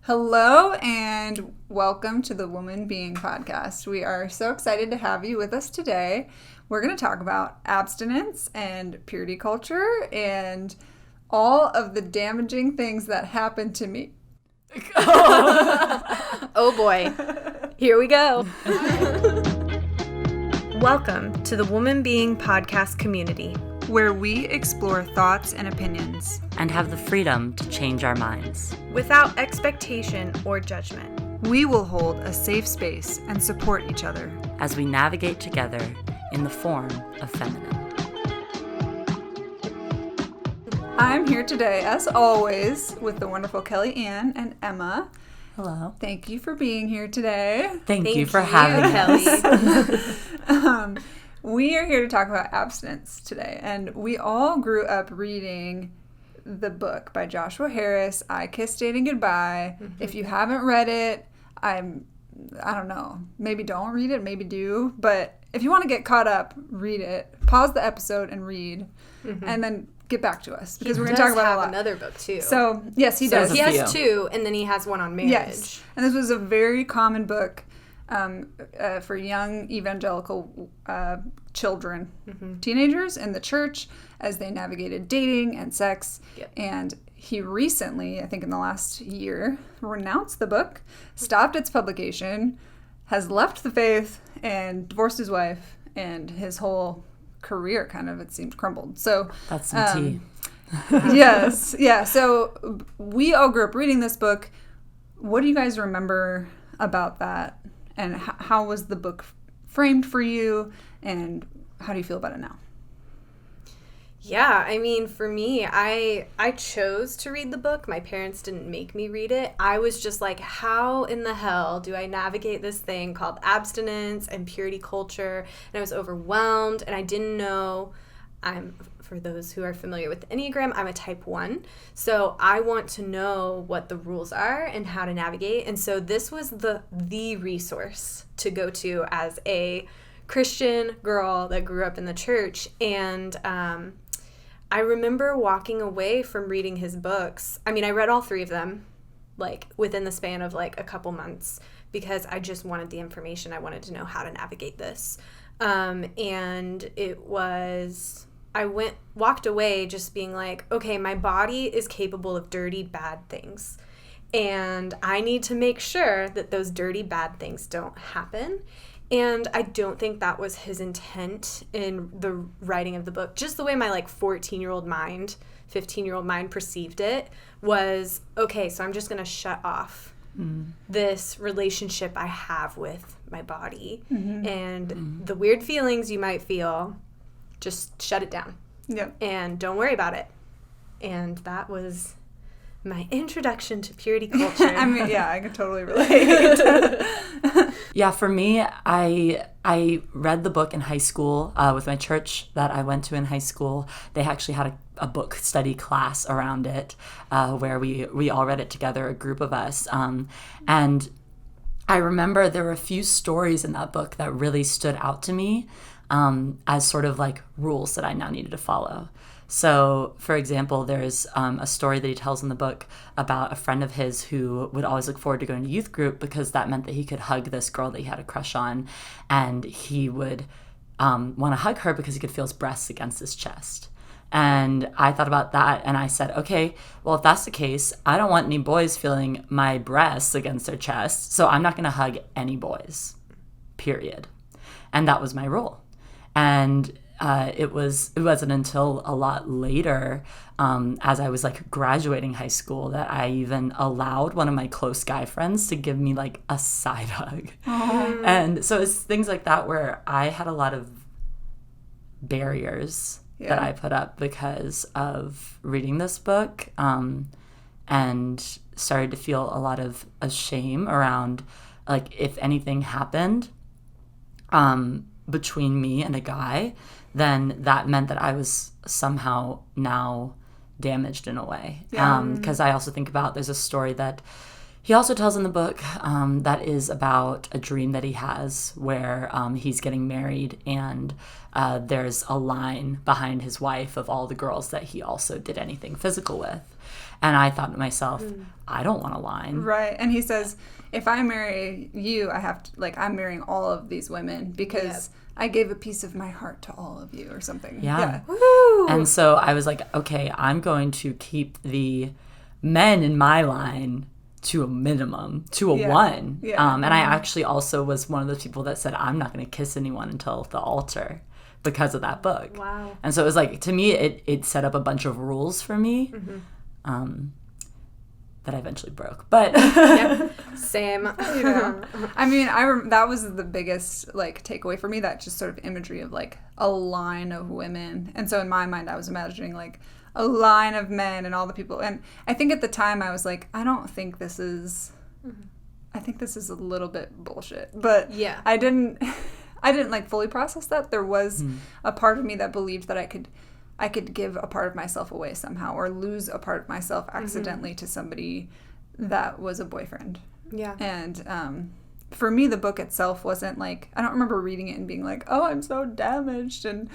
Hello and welcome to the Woman Being Podcast. We are so excited to have you with us today. We're going to talk about abstinence and purity culture and all of the damaging things that happened to me. Oh boy. Here we go. Welcome to the Woman Being Podcast community, where we explore thoughts and opinions and have the freedom to change our minds without expectation or judgment. We will hold a safe space and support each other as we navigate together in the form of feminine. I'm here today, as always, with the wonderful Kelly Ann and Emma. Hello. Thank you for being here today. Thank you for having us. We are here to talk about abstinence today, and we all grew up reading the book by Joshua Harris, I Kissed Dating Goodbye. Mm-hmm. If you haven't read it, I don't know, maybe don't read it, maybe do, but if you want to get caught up, read it. Pause the episode and read, and then get back to us, because we're going to talk about a lot. Another book too. So, yes, he does. He has two, and then he has one on marriage. Yes, and this was a very common book for young evangelical children, teenagers in the church as they navigated dating and sex. Yep. And he recently, I think in the last year, renounced the book, stopped its publication, has left the faith, and divorced his wife, and his whole career kind of, it seemed, crumbled. So that's some tea. Yes. Yeah. So we all grew up reading this book. What do you guys remember about that? And how was the book framed for you? And how do you feel about it now? Yeah, I mean, for me, I chose to read the book. My parents didn't make me read it. I was just like, how in the hell do I navigate this thing called abstinence and purity culture? And I was overwhelmed, and I didn't know. For those who are familiar with the Enneagram, I'm a type 1. So I want to know what the rules are and how to navigate. And so this was the resource to go to as a Christian girl that grew up in the church. And I remember walking away from reading his books. I mean, I read all three of them, like within the span of like a couple months, because I just wanted the information. I wanted to know how to navigate this. And it was, walked away just being like, okay, my body is capable of dirty, bad things. And I need to make sure that those dirty, bad things don't happen. And I don't think that was his intent in the writing of the book. Just the way my 14-year-old mind, 15-year-old mind perceived it was, okay, so I'm just going to shut off this relationship I have with my body. Mm-hmm. And the weird feelings you might feel, just shut it down. Yep. And don't worry about it. And that was my introduction to purity culture. I mean, yeah, I can totally relate. Yeah, for me, I read the book in high school with my church that I went to in high school. They actually had a book study class around it where we all read it together, a group of us. And I remember there were a few stories in that book that really stood out to me as sort of like rules that I now needed to follow. So, for example, there's a story that he tells in the book about a friend of his who would always look forward to going to youth group because that meant that he could hug this girl that he had a crush on, and he would want to hug her because he could feel his breasts against his chest. And I thought about that, and I said, okay, well, if that's the case, I don't want any boys feeling my breasts against their chest, so I'm not going to hug any boys, period. And that was my rule. And it wasn't until a lot later, as I was graduating high school, that I even allowed one of my close guy friends to give me a side hug. Aww. And so it's things like that where I had a lot of barriers that I put up because of reading this book, and started to feel a lot of shame around if anything happened between me and a guy, then that meant that I was somehow now damaged in a way. Because I also think about, there's a story that he also tells in the book that is about a dream that he has where he's getting married, and there's a line behind his wife of all the girls that he also did anything physical with. And I thought to myself, I don't want a line. Right. And he says, if I marry you, I have to, like, I'm marrying all of these women because I gave a piece of my heart to all of you or something. Yeah. Woo! And so I was like, okay, I'm going to keep the men in my line to a minimum, to a 1. Yeah. And I actually also was one of those people that said, I'm not going to kiss anyone until the altar because of that book. Wow. And so it was like, to me, it set up a bunch of rules for me that I eventually broke. But Same. I mean, that was the biggest, like, takeaway for me, that just sort of imagery of, like, a line of women. And so in my mind, I was imagining, like, a line of men and all the people. And I think at the time I was like, I don't think this is, I think this is a little bit bullshit. But Yeah. I didn't like fully process that. There was a part of me that believed that I could give a part of myself away somehow, or lose a part of myself accidentally to somebody that was a boyfriend. Yeah. And for me, the book itself wasn't like, I don't remember reading it and being like, oh, I'm so damaged and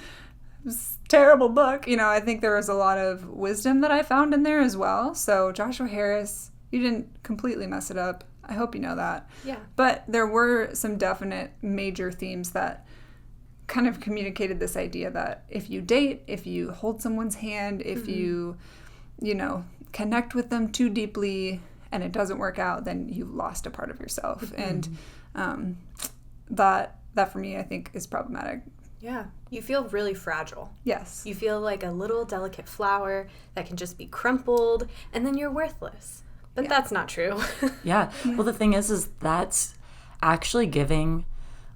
this terrible book. You know, I think there was a lot of wisdom that I found in there as well. So Joshua Harris, you didn't completely mess it up. I hope you know that. Yeah. But there were some definite major themes that kind of communicated this idea that if you date, if you hold someone's hand, if you connect with them too deeply and it doesn't work out, then you've lost a part of yourself. And that for me, I think, is problematic. Yeah. You feel really fragile. Yes. You feel like a little delicate flower that can just be crumpled, and then you're worthless. But that's not true. Yeah. Well, the thing is that's actually giving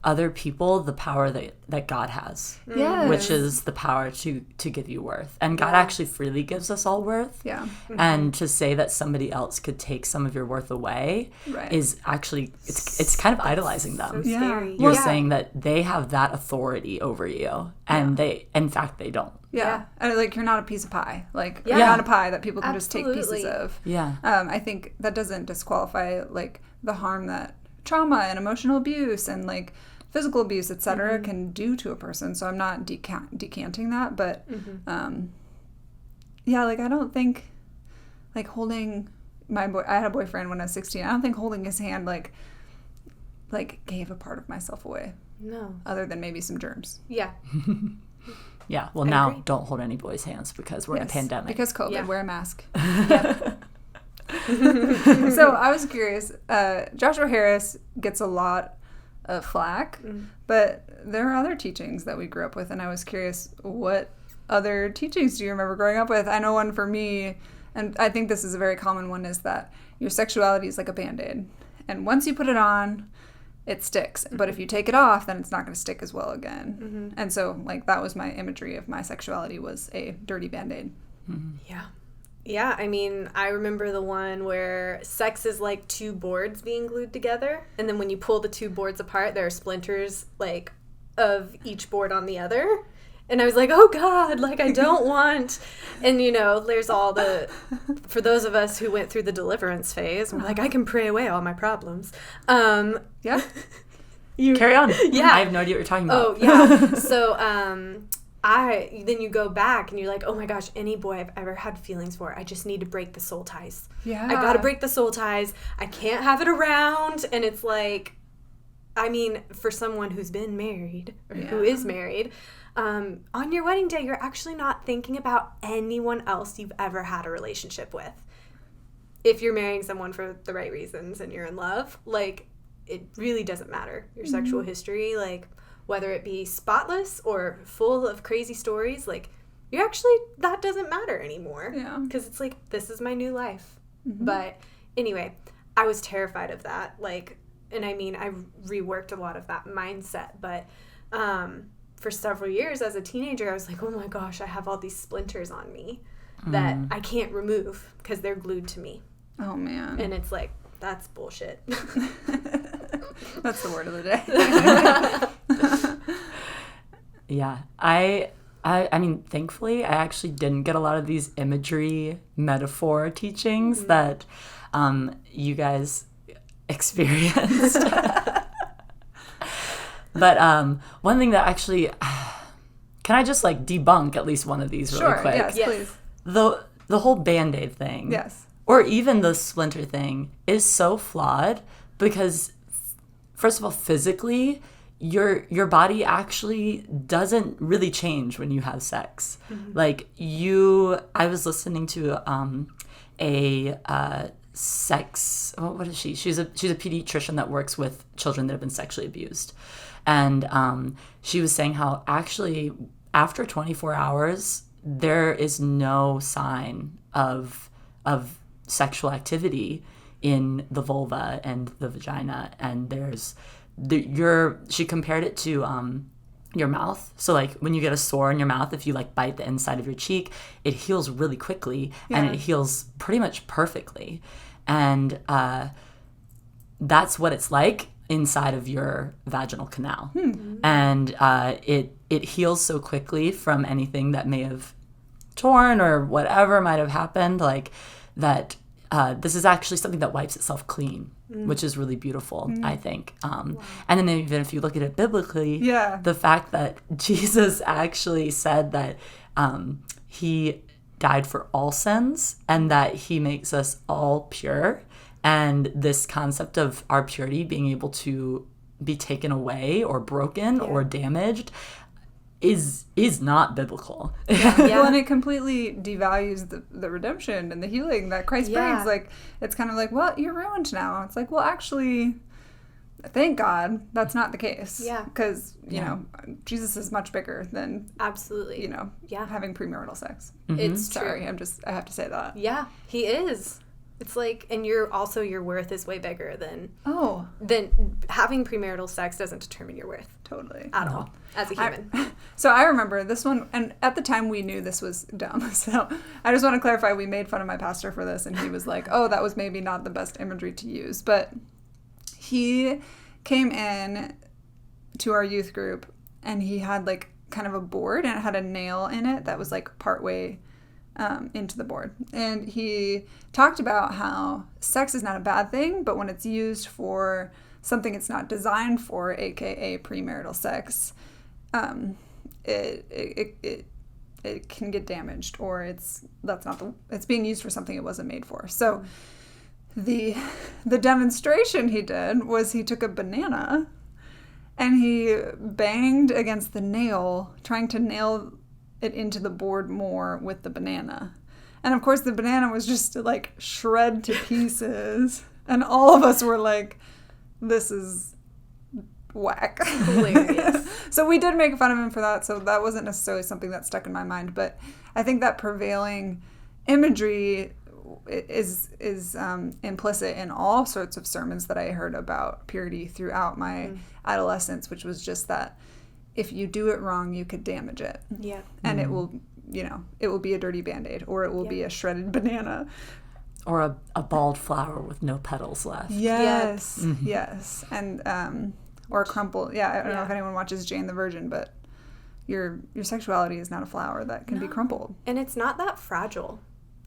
other people the power that God has. Yes. Which is the power to give you worth. And God actually freely gives us all worth. Yeah. And to say that somebody else could take some of your worth away is actually, it's kind of idolizing them. So scary. You're saying that they have that authority over you. And in fact, they don't. Yeah. And like, you're not a piece of pie. Like, you're not a pie that people can just take pieces of. Yeah. I think that doesn't disqualify, like, the harm that trauma and emotional abuse and, like, physical abuse, etc., can do to a person. So I'm not decanting that. But, like, I don't think, like, holding I had a boyfriend when I was 16. I don't think holding his hand, like gave a part of myself away. No. Other than maybe some germs. Yeah. Yeah. Well, now don't hold any boys' hands because we're in a pandemic. Because COVID, wear a mask. Yep. So I was curious. Joshua Harris gets a lot of flack, but there are other teachings that we grew up with, and I was curious, what other teachings do you remember growing up with? I know one for me, and I think this is a very common one, is that your sexuality is like a Band-Aid, and once you put it on, it sticks. But if you take it off, then it's not going to stick as well again. And so, like, that was my imagery of my sexuality, was a dirty Band-Aid. Yeah. Yeah, I mean, I remember the one where sex is like two boards being glued together, and then when you pull the two boards apart, there are splinters, like, of each board on the other. And I was like, oh, God, like, I don't want... And, there's all the... For those of us who went through the deliverance phase, we're like, I can pray away all my problems. Yeah. Carry on. Yeah. I have no idea what you're talking about. Oh, yeah. So, then you go back and you're like, oh my gosh, any boy I've ever had feelings for, I just need to break the soul ties. Yeah. I gotta break the soul ties. I can't have it around. And it's like, I mean, for someone who's been married, or who is married, on your wedding day, you're actually not thinking about anyone else you've ever had a relationship with. If you're marrying someone for the right reasons and you're in love, like, it really doesn't matter. Your sexual history, like, whether it be spotless or full of crazy stories, like, that doesn't matter anymore. Yeah. Because it's like, this is my new life. But anyway, I was terrified of that. Like, and I mean, I reworked a lot of that mindset. But for several years as a teenager, I was like, oh my gosh, I have all these splinters on me that I can't remove because they're glued to me. Oh, man. And it's like, that's bullshit. That's the word of the day. Yeah. I mean, thankfully, I actually didn't get a lot of these imagery metaphor teachings that you guys experienced. But one thing that actually... Can I just, like, debunk at least one of these really quick? Yes, please. the whole Band-Aid thing. Yes. Or even the splinter thing is so flawed because, first of all, physically, your body actually doesn't really change when you have sex. Like I was listening to a sex. What is she? She's a pediatrician that works with children that have been sexually abused, and she was saying how actually after 24 hours there is no sign of sexual activity in the vulva and the vagina, and she compared it to your mouth. So like when you get a sore in your mouth, if you like bite the inside of your cheek, it heals really quickly and it heals pretty much perfectly. And that's what it's like inside of your vaginal canal. And it heals so quickly from anything that may have torn or whatever might have happened, like that. This is actually something that wipes itself clean, which is really beautiful, I think. And then even if you look at it biblically, the fact that Jesus actually said that he died for all sins and that he makes us all pure, and this concept of our purity being able to be taken away or broken or damaged is not biblical. Well, and it completely devalues the redemption and the healing that Christ brings. Like, it's kind of like, well, you're ruined now. It's like, well, actually, thank God that's not the case. Yeah. Because, you know, Jesus is much bigger than absolutely, you know, having premarital sex. It's Sorry, true. I have to say that. Yeah, he is. It's like, and your worth is way bigger than having premarital sex doesn't determine your worth. Totally. At all, as a human. So I remember this one, and at the time we knew this was dumb. So I just want to clarify, we made fun of my pastor for this, and he was like, oh, that was maybe not the best imagery to use. But he came in to our youth group, and he had like kind of a board, and it had a nail in it that was like partway into the board. And he talked about how sex is not a bad thing, but when it's used for something it's not designed for, aka premarital sex, it can get damaged, or it's being used for something it wasn't made for. So the demonstration he did was he took a banana and he banged against the nail, trying to nail it into the board more with the banana. And of course the banana was just like shred to pieces, and all of us were like, this is whack. Hilarious. So we did make fun of him for that, so that wasn't necessarily something that stuck in my mind, but I think that prevailing imagery is implicit in all sorts of sermons that I heard about purity throughout my adolescence, which was just that if you do it wrong, you could damage it. Yeah. And it will, it will be a dirty Band-Aid, or it will be a shredded banana. Or a bald flower with no petals left. Yes. Yep. Mm-hmm. Yes. And or a crumple. Yeah, I don't know if anyone watches Jane the Virgin, but your sexuality is not a flower that can be crumpled. And it's not that fragile.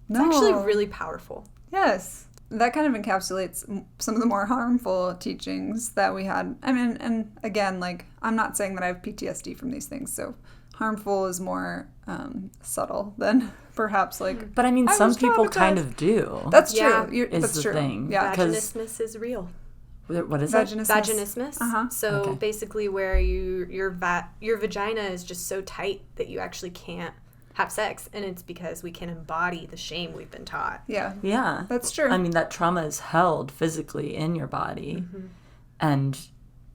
It's actually really powerful. Yes. That kind of encapsulates some of the more harmful teachings that we had. I mean, and again, like, I'm not saying that I have PTSD from these things, so harmful is more subtle than perhaps like. But I mean, some people kind of do. That's true. Yeah. That's true. Thing. Yeah. Vaginismus is real. What is Vaginismus? Vaginismus. Uh-huh. So basically, where your vagina is just so tight that you actually can't have sex, and it's because we can embody the shame we've been taught. Yeah, that's true. I mean, that trauma is held physically in your body, and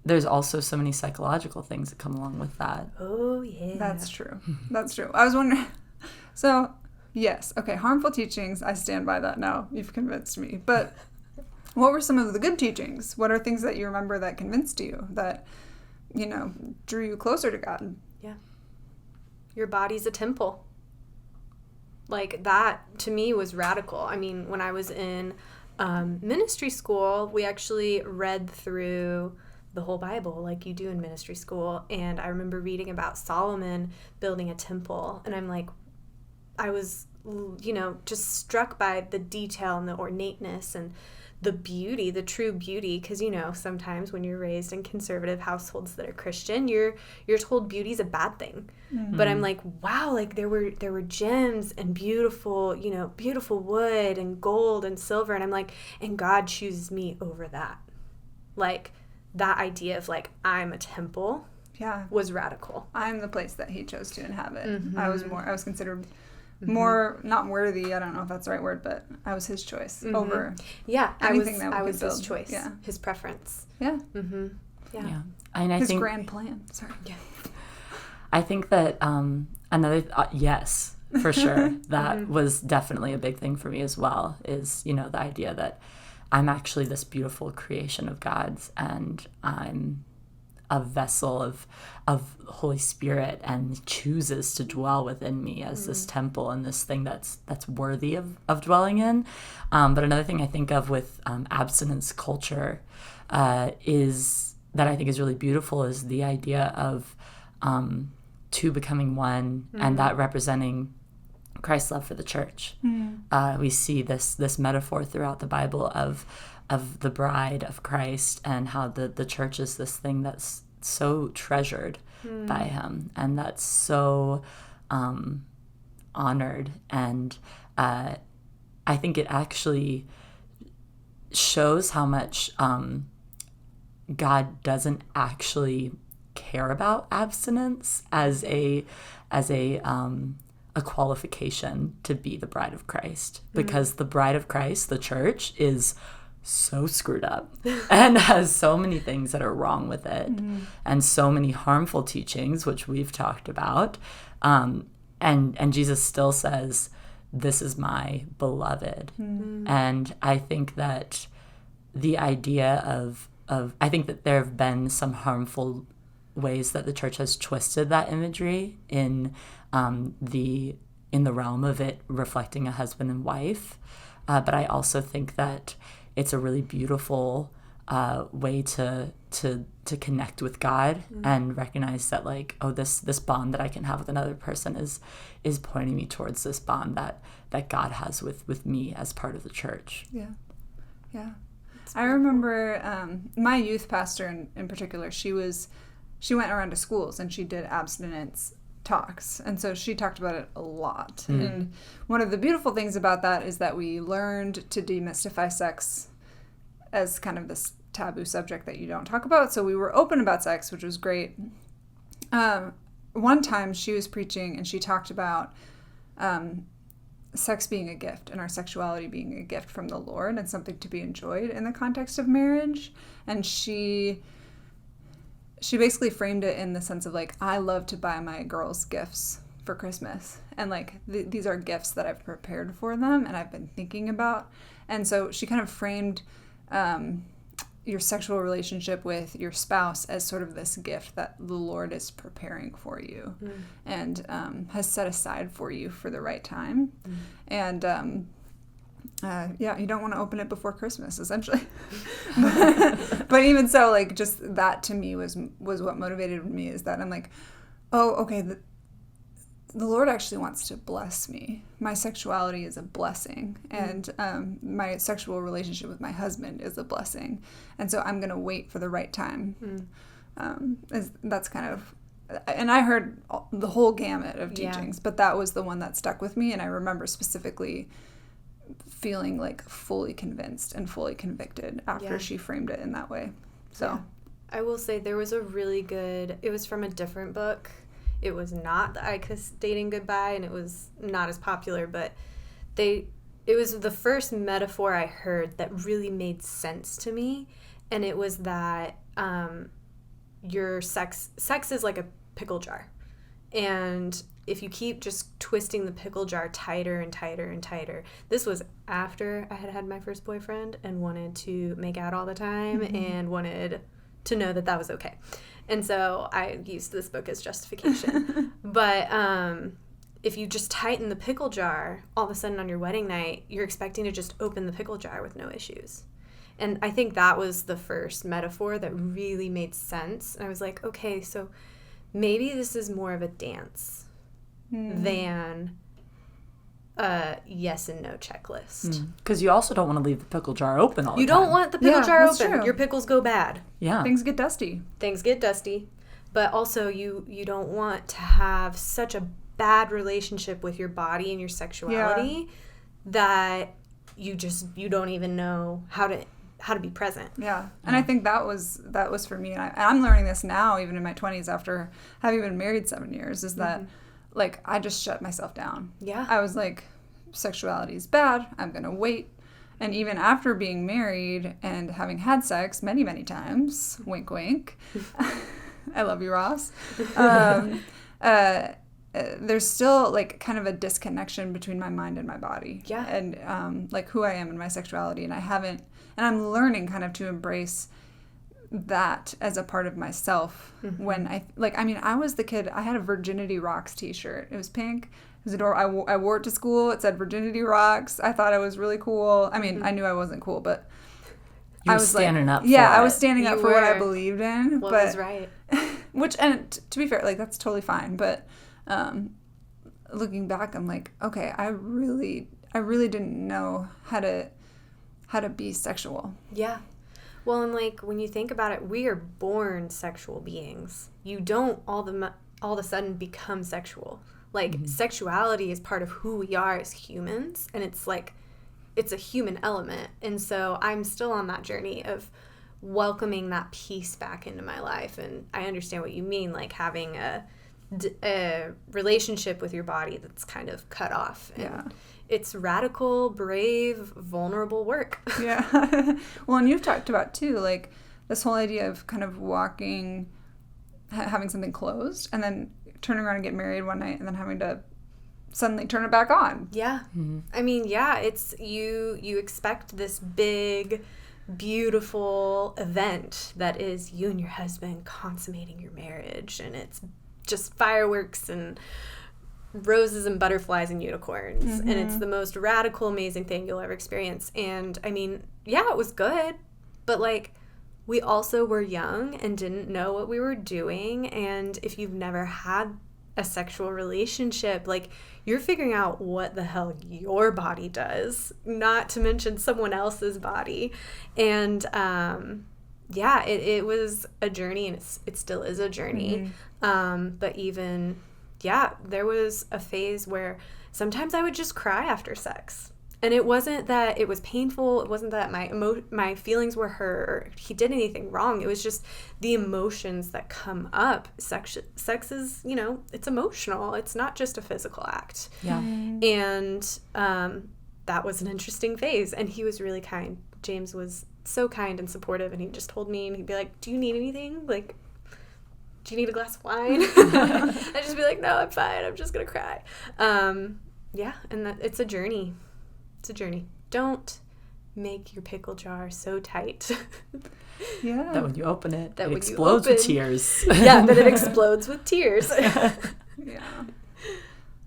there's also so many psychological things that come along with that. Oh yeah, that's true. That's true. I was wondering. So yes, okay, harmful teachings, I stand by that now. You've convinced me. But what were some of the good teachings? What are things that you remember that convinced you, that drew you closer to God? Yeah, your body's a temple. Like, that, to me, was radical. I mean, when I was in ministry school, we actually read through the whole Bible like you do in ministry school. And I remember reading about Solomon building a temple. And I'm like, I was, just struck by the detail and the ornateness and the beauty, the true beauty, because sometimes when you're raised in conservative households that are Christian, you're told beauty's a bad thing. Mm-hmm. But I'm like, wow, like there were gems and beautiful wood and gold and silver, and I'm like, and God chooses me over that. Like that idea of like I'm a temple was radical. I'm the place that he chose to inhabit. Mm-hmm. I was considered more not worthy, I don't know if that's the right word, but I was his choice over anything that I was build. His choice, his preference. Yeah. Mm-hmm. Yeah. And his grand plan. Sorry. Yeah. I think that yes, for sure, that was definitely a big thing for me as well, is, the idea that I'm actually this beautiful creation of God's, and I'm a vessel of Holy Spirit, and chooses to dwell within me as this temple and this thing that's worthy of dwelling in. But another thing I think of with abstinence culture is that I think is really beautiful is the idea of two becoming one, and that representing Christ's love for the church. We see this metaphor throughout the Bible of the bride of Christ, and how the church is this thing that's so treasured by him, and that's so honored. And I think it actually shows how much God doesn't actually care about abstinence as a qualification to be the bride of Christ, because the bride of Christ, the church, is so screwed up and has so many things that are wrong with it, and so many harmful teachings, which we've talked about, and Jesus still says, "This is my beloved." And I think that the idea of I think that there have been some harmful ways that the church has twisted that imagery in the realm of it reflecting a husband and wife, but I also think that it's a really beautiful way to connect with God, and recognize that, like, oh, this bond that I can have with another person is pointing me towards this bond that God has with me as part of the church. Yeah. I remember my youth pastor in particular, she went around to schools and she did abstinence talks, and so she talked about it a lot. And one of the beautiful things about that is that we learned to demystify sex as kind of this taboo subject that you don't talk about, so we were open about sex, which was great. One time she was preaching and she talked about sex being a gift, and our sexuality being a gift from the Lord, and something to be enjoyed in the context of marriage. And she basically framed it in the sense of, like, I love to buy my girls gifts for Christmas, and like these are gifts that I've prepared for them and I've been thinking about. And so she kind of framed your sexual relationship with your spouse as sort of this gift that the Lord is preparing for you, and has set aside for you for the right time. And you don't want to open it before Christmas, essentially. But even so, like, just that to me was what motivated me, is that I'm like, oh, okay, the Lord actually wants to bless me. My sexuality is a blessing, and my sexual relationship with my husband is a blessing, and so I'm going to wait for the right time. That's kind of, and I heard the whole gamut of teachings, but that was the one that stuck with me, and I remember specifically feeling like fully convinced and fully convicted after she framed it in that way. So I will say there was a really good, it was from a different book. It was not the I Kissed Dating Goodbye, and it was not as popular, but it was the first metaphor I heard that really made sense to me, and it was that your sex is like a pickle jar, and if you keep just twisting the pickle jar tighter and tighter and tighter. This was after I had my first boyfriend and wanted to make out all the time, and wanted to know that was okay. And so I used this book as justification. But if you just tighten the pickle jar, all of a sudden on your wedding night, you're expecting to just open the pickle jar with no issues. And I think that was the first metaphor that really made sense. And I was like, okay, so maybe this is more of a dance than a yes and no checklist. Because you also don't want to leave the pickle jar open all the time. You don't want the pickle jar that's open. true. Your pickles go bad. Yeah. Things get dusty. Things get dusty. But also you don't want to have such a bad relationship with your body and your sexuality that you don't even know how to be present. Yeah. And I think that was for me. And I'm learning this now, even in my 20s, after having been married 7 years, is that, like, I just shut myself down. Yeah. I was like, sexuality is bad. I'm going to wait. And even after being married and having had sex many, many times, wink, wink, I love you, Ross, there's still, like, kind of a disconnection between my mind and my body. Yeah. And, like, who I am and my sexuality. And I'm learning kind of to embrace that as a part of myself. When I was the kid, I had a Virginity Rocks t-shirt. It was pink. It was adorable. I wore it to school. It said Virginity Rocks. I thought I was really cool. I mean, I knew I wasn't cool, but You I were was standing up for yeah, I it. was standing up You for what I were. believed in. What but, was right. Which, and to be fair, like, that's totally fine. But looking back, I'm like, okay, I really didn't know how to be sexual. Yeah. Well, and like when you think about it, we are born sexual beings. You don't all of a sudden become sexual. Like sexuality is part of who we are as humans, and it's like it's a human element. And so I'm still on that journey of welcoming that peace back into my life. And I understand what you mean, like having a relationship with your body that's kind of cut off. And it's radical, brave, vulnerable work. Yeah. Well, and you've talked about, too, like, this whole idea of kind of walking, having something closed, and then turning around and get married one night, and then having to suddenly turn it back on. Yeah. I mean, yeah, it's you expect this big, beautiful event that is you and your husband consummating your marriage, and it's just fireworks and roses and butterflies and unicorns, and it's the most radical, amazing thing you'll ever experience. And I mean, yeah, it was good, but like we also were young and didn't know what we were doing. And if you've never had a sexual relationship, like you're figuring out what the hell your body does, not to mention someone else's body. And yeah, it was a journey, and it still is a journey. But even there was a phase where sometimes I would just cry after sex. And it wasn't that it was painful. It wasn't that my feelings were hurt or he did anything wrong. It was just the emotions that come up. Sex is, it's emotional. It's not just a physical act. Yeah. And that was an interesting phase. And he was really kind. James was so kind and supportive. And he just told me, and he'd be like, do you need anything? Like, do you need a glass of wine? I'd just be like, no, I'm fine. I'm just going to cry. Yeah, and it's a journey. It's a journey. Don't make your pickle jar so tight. Yeah. That when you open it, That it when explodes you with open- tears. Yeah, that it explodes with tears. Yeah.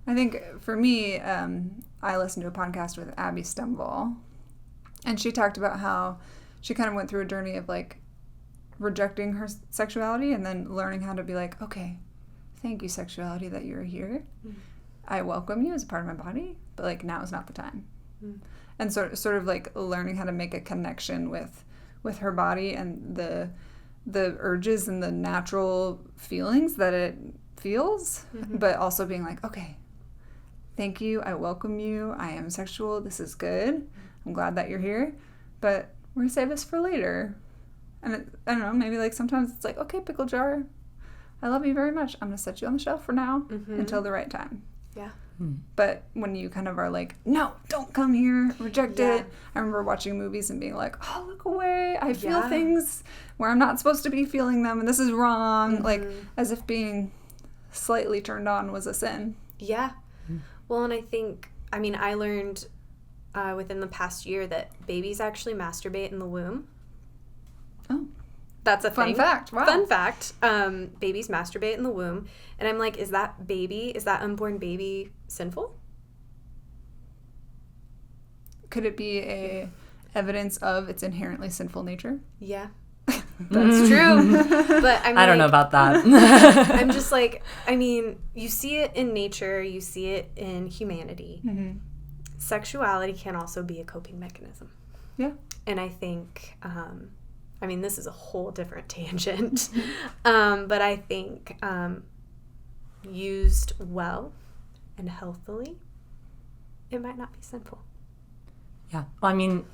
I think for me, I listened to a podcast with Abby Stumble, and she talked about how she kind of went through a journey of like rejecting her sexuality and then learning how to be like, okay, thank you, sexuality, that you're here. I welcome you as a part of my body, but like now is not the time. And sort of like learning how to make a connection with her body and the urges and the natural feelings that it feels, but also being like, okay, thank you, I welcome you, I am sexual, this is good, I'm glad that you're here, but we're gonna save this for later. And I don't know, maybe like sometimes it's like, okay, pickle jar, I love you very much, I'm gonna set you on the shelf for now until the right time. Yeah. But when you kind of are like, no, don't come here, reject it. I remember watching movies and being like, oh, look away. I feel things where I'm not supposed to be feeling them, and this is wrong. Like, as if being slightly turned on was a sin. Yeah. Well, and I learned within the past year that babies actually masturbate in the womb. Oh. That's a Fun thing. fact. Wow. Fun fact. Babies masturbate in the womb. And I'm like, is that unborn baby sinful? Could it be a evidence of its inherently sinful nature? Yeah. That's true. But I don't know about that. I'm just like, you see it in nature, you see it in humanity. sexuality can also be a coping mechanism. Yeah. And I think, I mean, this is a whole different tangent, but I think used well and healthily, it might not be sinful. Yeah. Well, I mean,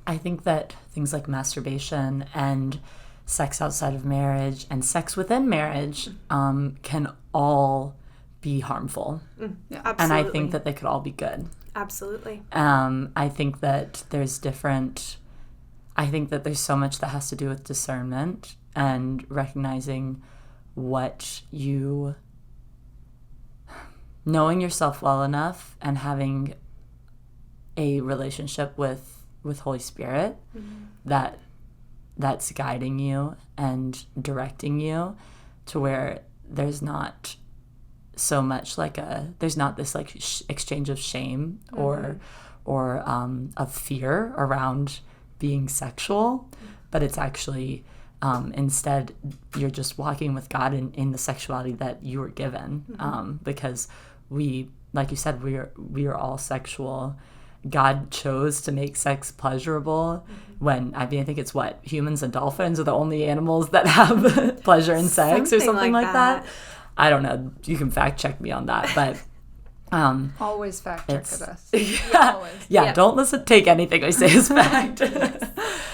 I think that things like masturbation and sex outside of marriage and sex within marriage can all be harmful. Yeah, and absolutely. I think that they could all be good. Absolutely. I think that there's so much that has to do with discernment and recognizing knowing yourself well enough and having a relationship with Holy Spirit that's guiding you and directing you to where there's not so much there's not this exchange of shame or of fear around being sexual, but it's actually instead you're just walking with God in the sexuality that you were given, because we, like you said, we are all sexual. God chose to make sex pleasurable when, I think it's humans and dolphins are the only animals that have pleasure in sex or something like that. I don't know. You can fact check me on that, but always fact check us. Yeah, don't take anything I say as fact.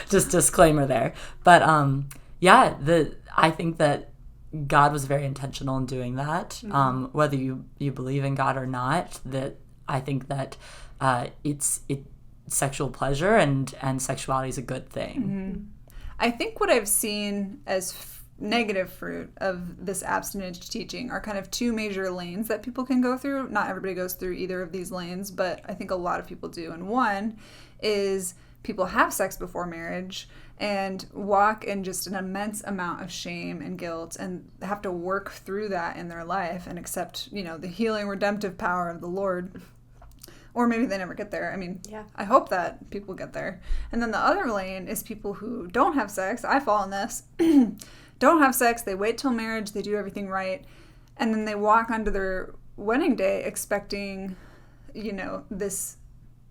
Just disclaimer there. But I think that God was very intentional in doing that. Whether you believe in God or not, that I think that it's sexual pleasure and sexuality is a good thing. I think what I've seen as negative fruit of this abstinence teaching are kind of two major lanes that people can go through. Not everybody goes through either of these lanes, but I think a lot of people do. And one is people have sex before marriage and walk in just an immense amount of shame and guilt and have to work through that in their life and accept, the healing, redemptive power of the Lord. Or maybe they never get there. I mean, I hope that people get there. And then the other lane is people who don't have sex. I fall in this. Don't have sex. They wait till marriage. They do everything right. And then they walk onto their wedding day expecting, this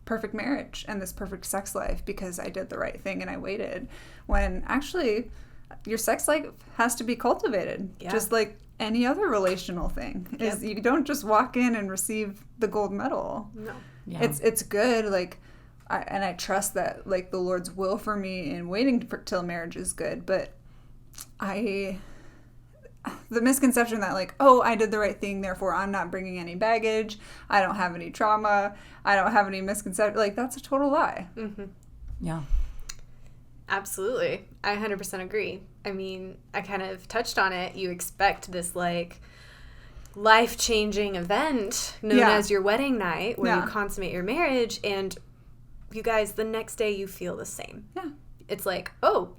perfect marriage and this perfect sex life because I did the right thing and I waited. When actually your sex life has to be cultivated. Yeah. Just like any other relational thing. Yep. You don't just walk in and receive the gold medal. No. Yeah. It's good, I trust that the Lord's will for me in waiting till marriage is good, but the misconception that I did the right thing, therefore I'm not bringing any baggage, I don't have any trauma, I don't have any misconception, that's a total lie. Yeah, absolutely. I 100% agree. I mean, I kind of touched on it. You expect this life-changing event known as your wedding night where you consummate your marriage, and you guys, the next day you feel the same. Yeah. It's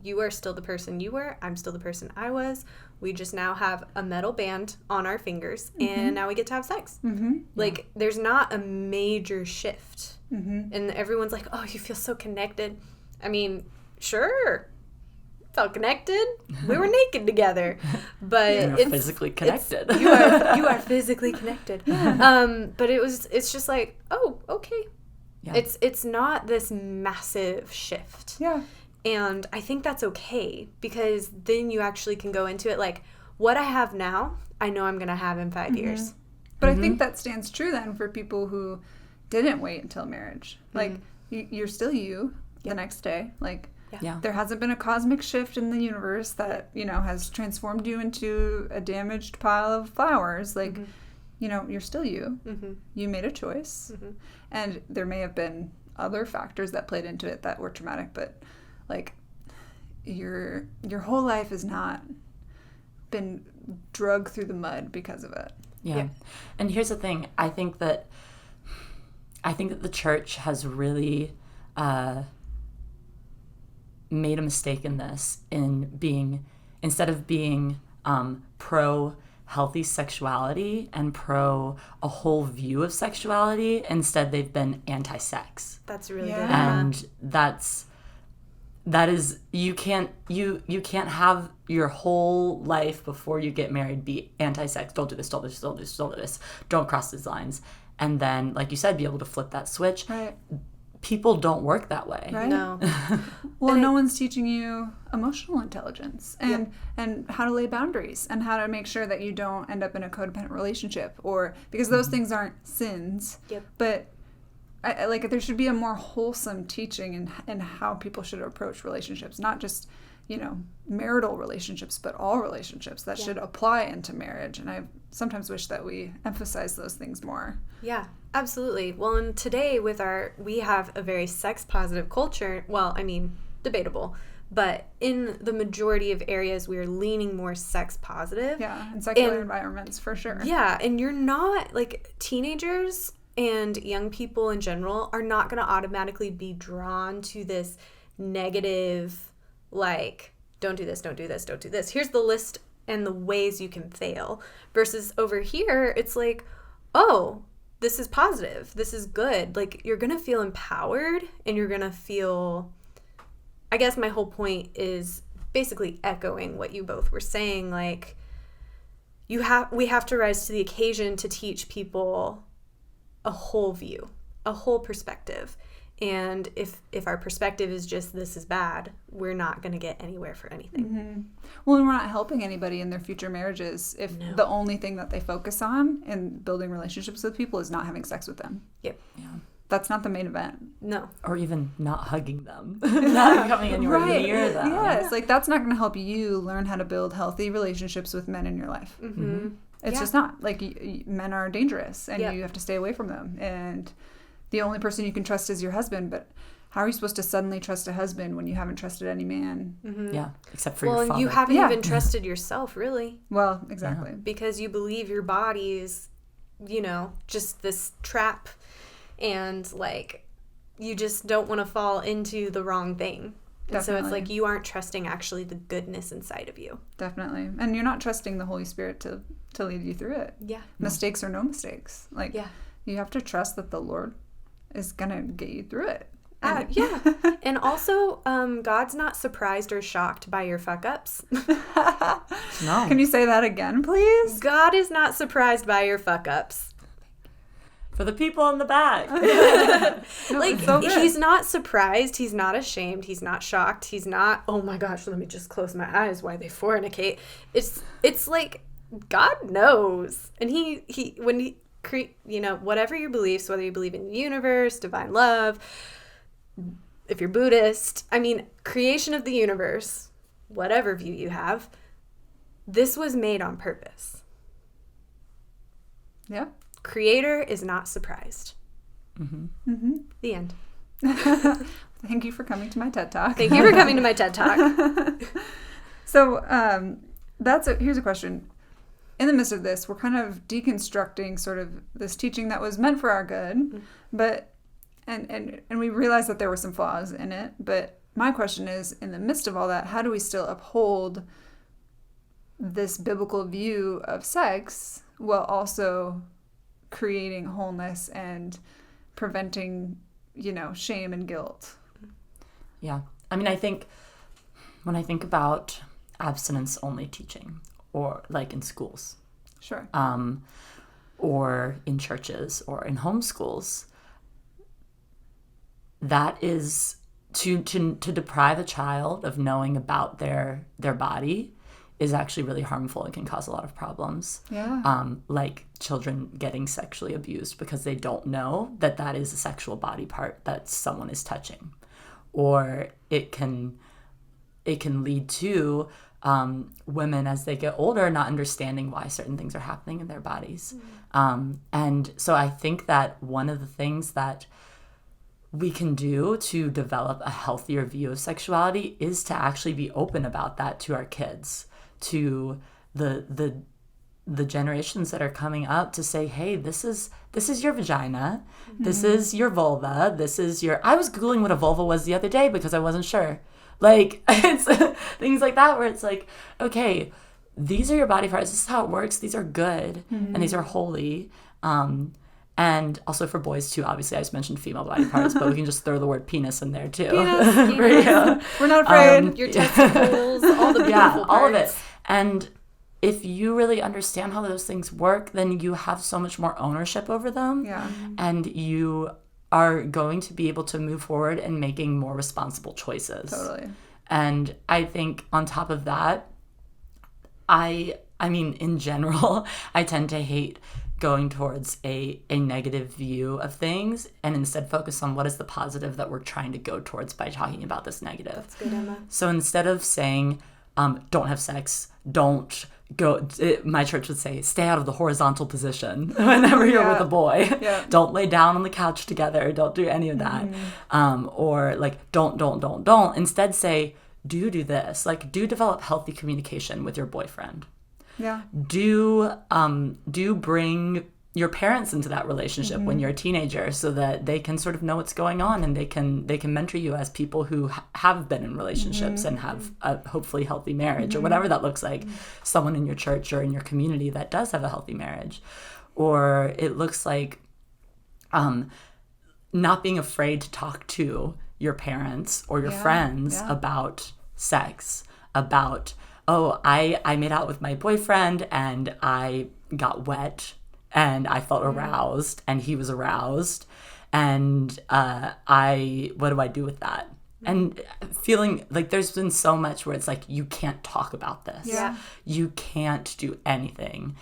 you are still the person you were, I'm still the person I was, we just now have a metal band on our fingers, and now we get to have sex. There's not a major shift. And everyone's you feel so connected. I mean, sure, felt connected. We were naked together, but it's physically connected. You are physically connected. But it's just okay. Yeah. It's not this massive shift. Yeah. And I think that's okay, because then you actually can go into it what I have now, I know I'm going to have in 5 years. But I think that stands true then for people who didn't wait until marriage. You're still you the next day. There hasn't been a cosmic shift in the universe that, has transformed you into a damaged pile of flowers. You're still you. You made a choice. And there may have been other factors that played into it that were traumatic, but your whole life has not been dragged through the mud because of it. Yeah. And here's the thing. I think that the church has really made a mistake in this, instead of being pro healthy sexuality and pro a whole view of sexuality, instead they've been anti-sex. That's really good. And that is you can't have your whole life before you get married be anti-sex. Don't do this, don't do this, don't do this, don't do this, don't cross these lines. and then, like you said, be able to flip that switch. Right. People don't work that way. Right. No. Well, no one's teaching you emotional intelligence and how to lay boundaries and how to make sure that you don't end up in a codependent relationship, or because those things aren't sins. Yep. But I like there should be a more wholesome teaching in how people should approach relationships, not just, you know, marital relationships, but all relationships that should apply into marriage. And I sometimes wish that we emphasize those things more. Yeah, absolutely. Well, and today we have a very sex positive culture. Well, I mean, debatable, but in the majority of areas, we are leaning more sex positive. Yeah, in secular environments, for sure. Yeah, and you're not, like, teenagers and young people in general are not going to automatically be drawn to this negative, like, don't do this, don't do this, don't do this. Here's the list and the ways you can fail. Versus over here, it's like, oh, this is positive. This is good. Like, you're going to feel empowered, and you're going to feel, I guess my whole point is basically echoing what you both were saying. Like, we have to rise to the occasion to teach people a whole view, a whole perspective. And if our perspective is just this is bad, we're not going to get anywhere for anything. Mm-hmm. Well, and we're not helping anybody in their future marriages if the only thing that they focus on in building relationships with people is not having sex with them. Yep. Yeah. That's not the main event. No. Or even not hugging them. Not coming anywhere near them. Yes, like that's not going to help you learn how to build healthy relationships with men in your life. Mm-hmm. It's just not. Like, men are dangerous, and you have to stay away from them. And the only person you can trust is your husband, but how are you supposed to suddenly trust a husband when you haven't trusted any man? Mm-hmm. Yeah, except for your father. Well, you haven't even trusted yourself, really. Well, exactly. Because you believe your body is, you know, just this trap, and, like, you just don't want to fall into the wrong thing. And so it's like you aren't trusting actually the goodness inside of you. Definitely. And you're not trusting the Holy Spirit to lead you through it. Yeah. Mistakes or no mistakes. Like, you have to trust that the Lord is going to get you through it. Yeah. And also, God's not surprised or shocked by your fuck-ups. No. Can you say that again, please? God is not surprised by your fuck-ups. For the people in the back. Like, he's not surprised. He's not ashamed. He's not shocked. He's not, oh my gosh, let me just close my eyes while they fornicate. It's like, God knows. And when he you know, whatever your beliefs, whether you believe in the universe, divine love, if you're Buddhist, I mean, creation of the universe, whatever view you have, this was made on purpose. Yeah. Creator is not surprised. Mm-hmm. Mm-hmm. The end. Thank you for coming to my TED Talk. Thank you for coming to my TED Talk. So here's a question. In the midst of this, we're kind of deconstructing sort of this teaching that was meant for our good, but and we realize that there were some flaws in it. But my question is, in the midst of all that, how do we still uphold this biblical view of sex while also creating wholeness and preventing, you know, shame and guilt? Yeah. I mean, I think when I think about abstinence only teaching, or like in schools, Sure, or in churches or in homeschools, that is to deprive a child of knowing about their body is actually really harmful and can cause a lot of problems. Yeah. Like children getting sexually abused because they don't know that that is a sexual body part that someone is touching. Or it can lead to women as they get older not understanding why certain things are happening in their bodies. And so I think that one of the things that we can do to develop a healthier view of sexuality is to actually be open about that to our kids, to the generations that are coming up, to say, hey, this is your vagina, this is your vulva, this is your... I was Googling what a vulva was the other day because I wasn't sure. Like, it's things like that where it's like, okay, these are your body parts, this is how it works, these are good, and these are holy. And also for boys too, obviously I just mentioned female body parts, but we can just throw the word penis in there too. Penis. We're not afraid. Your testicles, all the beautiful parts. All of it. And if you really understand how those things work, then you have so much more ownership over them. Yeah. And you are going to be able to move forward in making more responsible choices. Totally. And I think on top of that, I mean, in general, I tend to hate going towards a negative view of things and instead focus on what is the positive that we're trying to go towards by talking about this negative. That's good, Emma. So instead of saying, don't have sex, don't go, my church would say, stay out of the horizontal position whenever you're with a boy. Yeah. Don't lay down on the couch together. Don't do any of that. Or like, don't. Instead say, do this. Like, do develop healthy communication with your boyfriend. Yeah. Do bring your parents into that relationship when you're a teenager so that they can sort of know what's going on and they can mentor you as people who have been in relationships and have a hopefully healthy marriage or whatever that looks like. Someone in your church or in your community that does have a healthy marriage. Or it looks like not being afraid to talk to your parents or your friends about sex, about, oh, I made out with my boyfriend and I got wet and I felt aroused and he was aroused and what do I do with that? And feeling like there's been so much where it's like, you can't talk about this. Yeah. You can't do anything.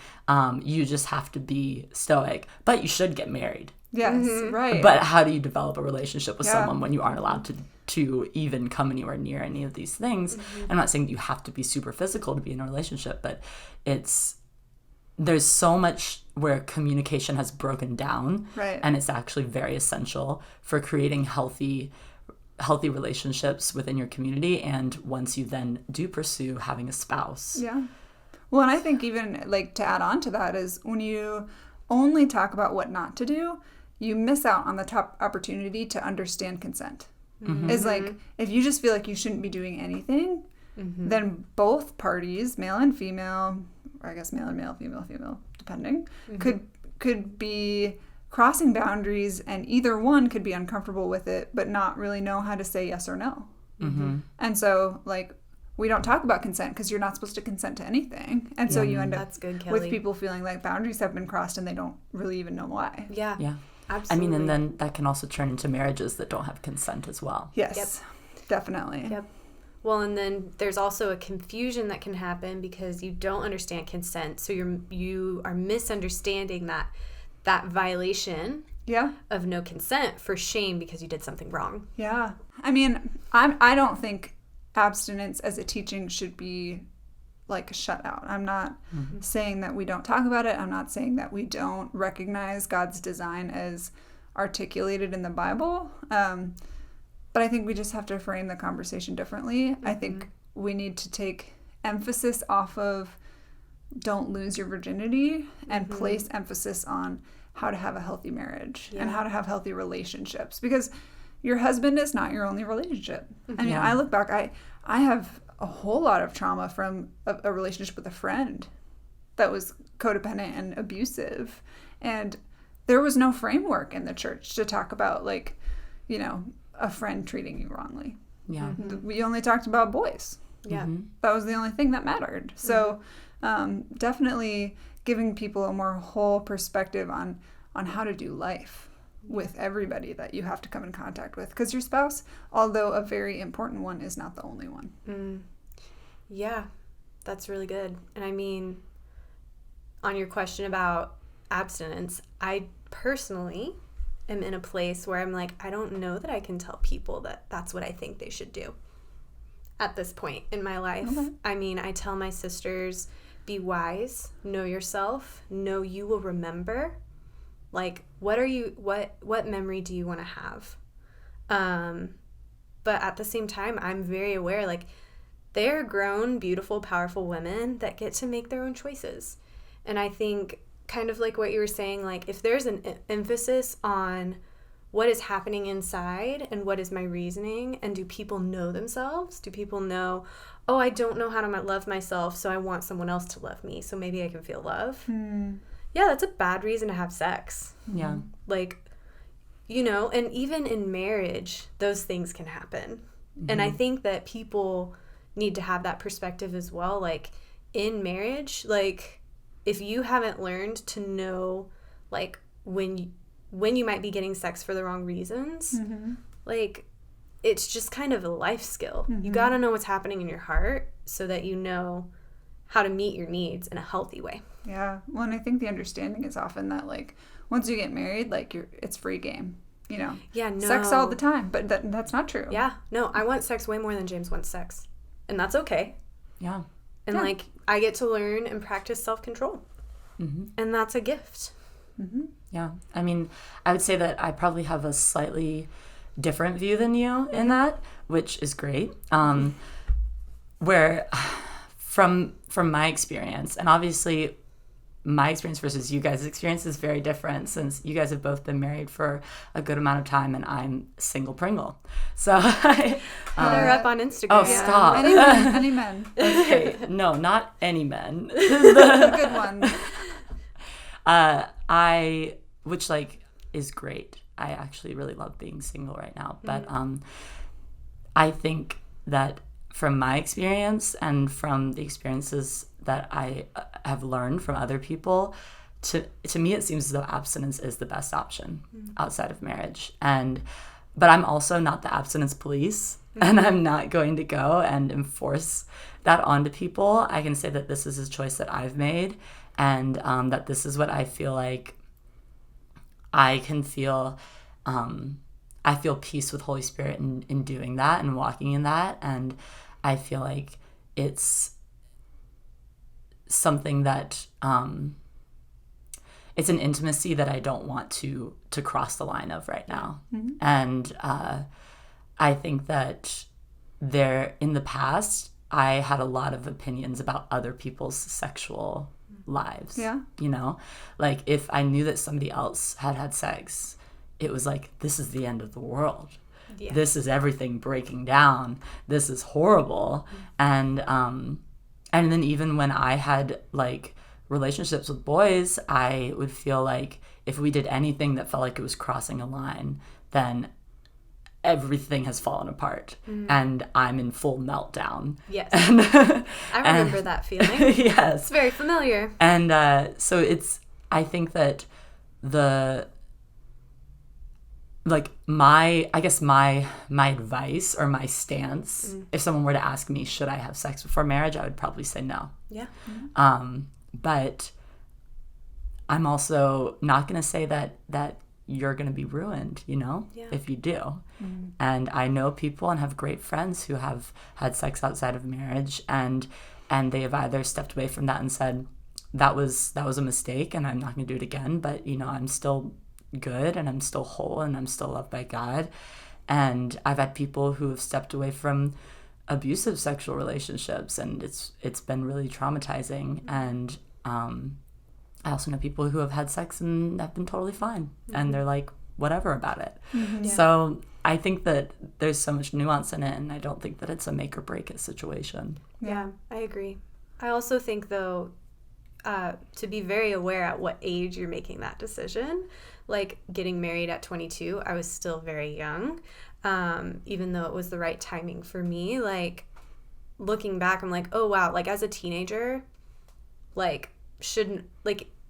You just have to be stoic, but you should get married. Yes, right. But how do you develop a relationship with someone when you aren't allowed to even come anywhere near any of these things? I'm not saying you have to be super physical to be in a relationship, but there's so much where communication has broken down, Right. and it's actually very essential for creating healthy relationships within your community, and once you then do pursue having a spouse. Yeah. Well, and I think even like to add on to that is when you only talk about what not to do, you miss out on the top opportunity to understand consent. Is like, if you just feel like you shouldn't be doing anything, then both parties, male and female, or I guess male and male, female, depending, could be crossing boundaries, and either one could be uncomfortable with it, but not really know how to say yes or no. And so, like, we don't talk about consent because you're not supposed to consent to anything. And so you end up That's good, Kelly. with people feeling like boundaries have been crossed and they don't really even know why. Yeah. Yeah. Absolutely. I mean, and then that can also turn into marriages that don't have consent as well. Yes, definitely. Yep. Well, and then there's also a confusion that can happen because you don't understand consent. So you are misunderstanding that violation of no consent for shame because you did something wrong. Yeah. I mean, I don't think abstinence as a teaching should be like shut out. I'm not saying that we don't talk about it. I'm not saying that we don't recognize God's design as articulated in the Bible. But I think we just have to frame the conversation differently. I think we need to take emphasis off of don't lose your virginity and place emphasis on how to have a healthy marriage and how to have healthy relationships, because your husband is not your only relationship. I mean, I look back, I have a whole lot of trauma from a relationship with a friend that was codependent and abusive. And there was no framework in the church to talk about, like, you know, a friend treating you wrongly. Yeah. We only talked about boys. Yeah. That was the only thing that mattered. So definitely giving people a more whole perspective on how to do life with everybody that you have to come in contact with. Because your spouse, although a very important one, is not the only one. Yeah, that's really good. And I mean, on your question about abstinence, I personally am in a place where I'm like, I don't know that I can tell people that that's what I think they should do at this point in my life. I mean, I tell my sisters, be wise, know yourself, know you will remember. Like, what memory do you want to have? But at the same time, I'm very aware, like, they're grown, beautiful, powerful women that get to make their own choices. And I think, kind of like what you were saying, like, if there's an emphasis on what is happening inside and what is my reasoning, and do people know themselves? Do people know, oh, I don't know how to love myself, so I want someone else to love me, so maybe I can feel love? Yeah, that's a bad reason to have sex. Yeah. Like, you know, and even in marriage, those things can happen. And I think that people need to have that perspective as well. Like, in marriage, like, if you haven't learned to know, like, when you might be getting sex for the wrong reasons, like, it's just kind of a life skill. You got to know what's happening in your heart so that you know how to meet your needs in a healthy way. Yeah. Well, and I think the understanding is often that, like, once you get married, like, it's free game, you know? Yeah, no. Sex all the time, but that's not true. Yeah. No, I want sex way more than James wants sex. And that's okay. Yeah. And, like, I get to learn and practice self-control. And that's a gift. Yeah. I mean, I would say that I probably have a slightly different view than you in that, which is great. Where from my experience, and obviously my experience versus you guys' experience is very different, since you guys have both been married for a good amount of time and I'm single Pringle. So Hit her up on Instagram. Oh, stop. Any men. Okay. No, not any men. The good one. Which, like, is great. I actually really love being single right now. But I think that from my experience and from the experiences that I have learned from other people, to me it seems as though abstinence is the best option outside of marriage. But I'm also not the abstinence police, and I'm not going to go and enforce that onto people. I can say that this is a choice that I've made, and that this is what I feel like I can feel. I feel peace with Holy Spirit in doing that and walking in that, and I feel like it's something that it's an intimacy that I don't want to cross the line of right now. And I think that in the past, I had a lot of opinions about other people's sexual lives. Yeah. You know, like, if I knew that somebody else had sex, it was like, this is the end of the world. Yeah. This is everything breaking down. This is horrible. And then even when I had, like, relationships with boys, I would feel like if we did anything that felt like it was crossing a line, then everything has fallen apart and I'm in full meltdown. Yes. I remember that feeling. Yes. It's very familiar. And so I think that my advice or my stance, if someone were to ask me, should I have sex before marriage, I would probably say no. Yeah. But I'm also not going to say that you're going to be ruined, you know, if you do. And I know people and have great friends who have had sex outside of marriage, and they have either stepped away from that and said, that was a mistake and I'm not going to do it again, but, you know, I'm still good and I'm still whole and I'm still loved by God. And I've had people who have stepped away from abusive sexual relationships, and it's been really traumatizing. And I also know people who have had sex and have been totally fine, and they're like whatever about it. So I think that there's so much nuance in it, and I don't think that it's a make or break it situation. Yeah, I agree. I also think, though, to be very aware at what age you're making that decision. Like, getting married at 22, I was still very young, even though it was the right timing for me. Like, looking back, I'm like, oh, wow, like, as a teenager, like,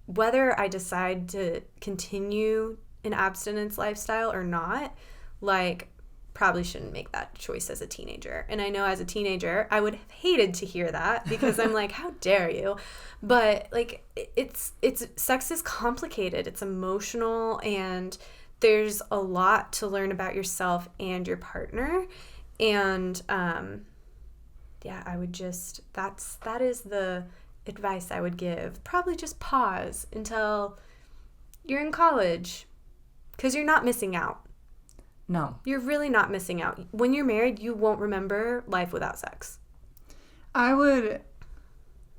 whether I decide to continue an abstinence lifestyle or not, like, probably shouldn't make that choice as a teenager. And I know as a teenager, I would have hated to hear that, because I'm like, how dare you? But, like, it's sex is complicated. It's emotional, and there's a lot to learn about yourself and your partner. And I would just, that is the advice I would give. Probably just pause until you're in college, because you're not missing out. No. You're really not missing out. When you're married, you won't remember life without sex. I would,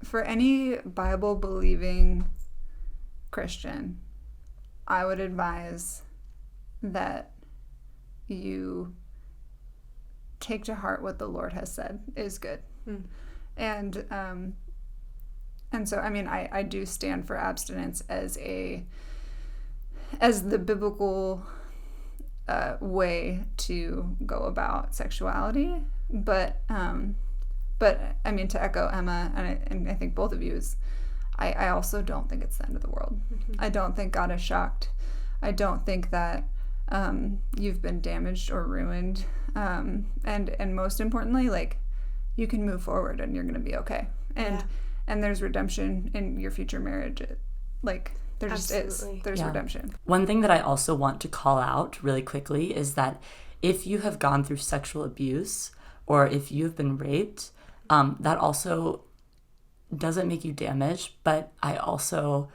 for any Bible-believing Christian, I would advise that you take to heart what the Lord has said is good. And so, I mean, I do stand for abstinence as the biblical way to go about sexuality, but But I mean, to echo Emma, and I think both of you, is I also don't think it's the end of the world. I don't think God is shocked. I don't think that you've been damaged or ruined. And most importantly, like, you can move forward and you're going to be okay. And there's redemption in your future marriage. Like, there just is. There's redemption. One thing that I also want to call out really quickly is that if you have gone through sexual abuse or if you've been raped, that also doesn't make you damaged. But I also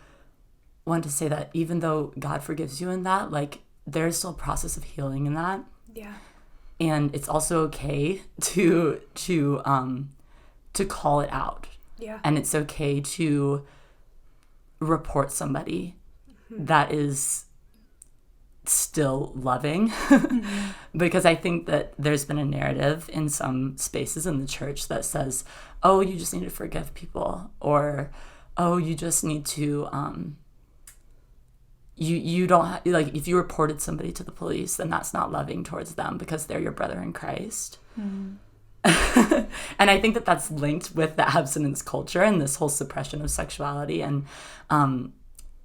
want to say that even though God forgives you in that, like, there's still a process of healing in that. Yeah. And it's also okay to call it out. Yeah. And it's okay to report somebody that is still loving. Because I think that there's been a narrative in some spaces in the church that says, oh, you just need to forgive people, or oh, you just need to you don't like, if you reported somebody to the police, then that's not loving towards them because they're your brother in Christ. And I think that that's linked with the abstinence culture and this whole suppression of sexuality. And